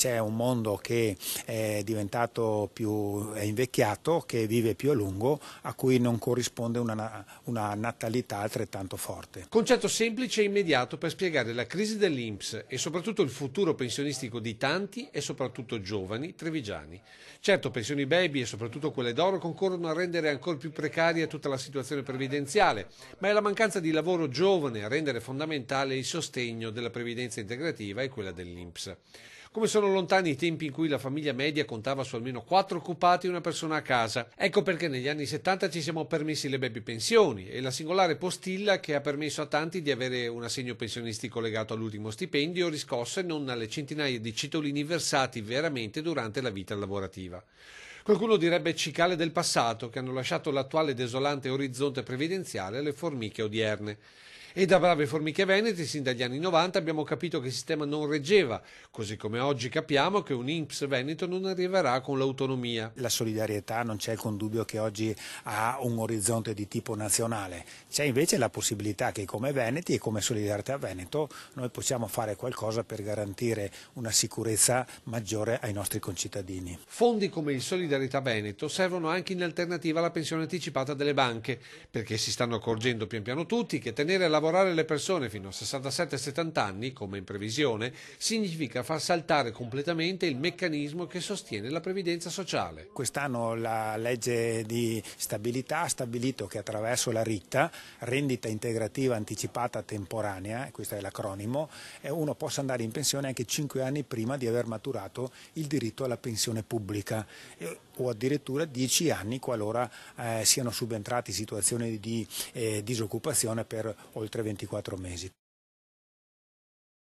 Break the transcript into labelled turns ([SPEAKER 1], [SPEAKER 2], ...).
[SPEAKER 1] c'è un mondo che è diventato è invecchiato, che vive più a lungo, a cui non corrisponde una natalità altrettanto forte.
[SPEAKER 2] Concetto semplice e immediato per spiegare la crisi dell'INPS e soprattutto il futuro pensionistico di tanti e soprattutto giovani trevigiani. Certo, pensioni baby e soprattutto quelle d'oro concorrono a rendere ancora più precaria tutta la situazione previdenziale, ma è la mancanza di lavoro giovane a rendere fondamentale il sostegno della previdenza integrativa e quella dell'INPS. Come sono lontani i tempi in cui la famiglia media contava su almeno 4 occupati e una persona a casa. Ecco perché negli anni 70 ci siamo permessi le baby pensioni e la singolare postilla che ha permesso a tanti di avere un assegno pensionistico legato all'ultimo stipendio riscosso e non alle centinaia di citolini versati veramente durante la vita lavorativa. Qualcuno direbbe cicale del passato che hanno lasciato l'attuale desolante orizzonte previdenziale alle formiche odierne. E da brave formiche venete, sin dagli anni 90 abbiamo capito che il sistema non reggeva, così come oggi capiamo che un INPS veneto non arriverà con l'autonomia.
[SPEAKER 1] La solidarietà non c'è alcun dubbio che oggi ha un orizzonte di tipo nazionale, c'è invece la possibilità che come Veneti e come Solidarietà Veneto noi possiamo fare qualcosa per garantire una sicurezza maggiore ai nostri concittadini.
[SPEAKER 2] Fondi come il Solidarietà Veneto servono anche in alternativa alla pensione anticipata delle banche, perché si stanno accorgendo pian piano tutti che tenere a lavorare le persone fino a 67-70 anni, come in previsione, significa far saltare completamente il meccanismo che sostiene la previdenza sociale.
[SPEAKER 1] Quest'anno la legge di stabilità ha stabilito che attraverso la RITA, rendita integrativa anticipata temporanea, questo è l'acronimo, uno possa andare in pensione anche 5 anni prima di aver maturato il diritto alla pensione pubblica o addirittura 10 anni qualora siano subentrati situazioni di disoccupazione per oltre 24 mesi.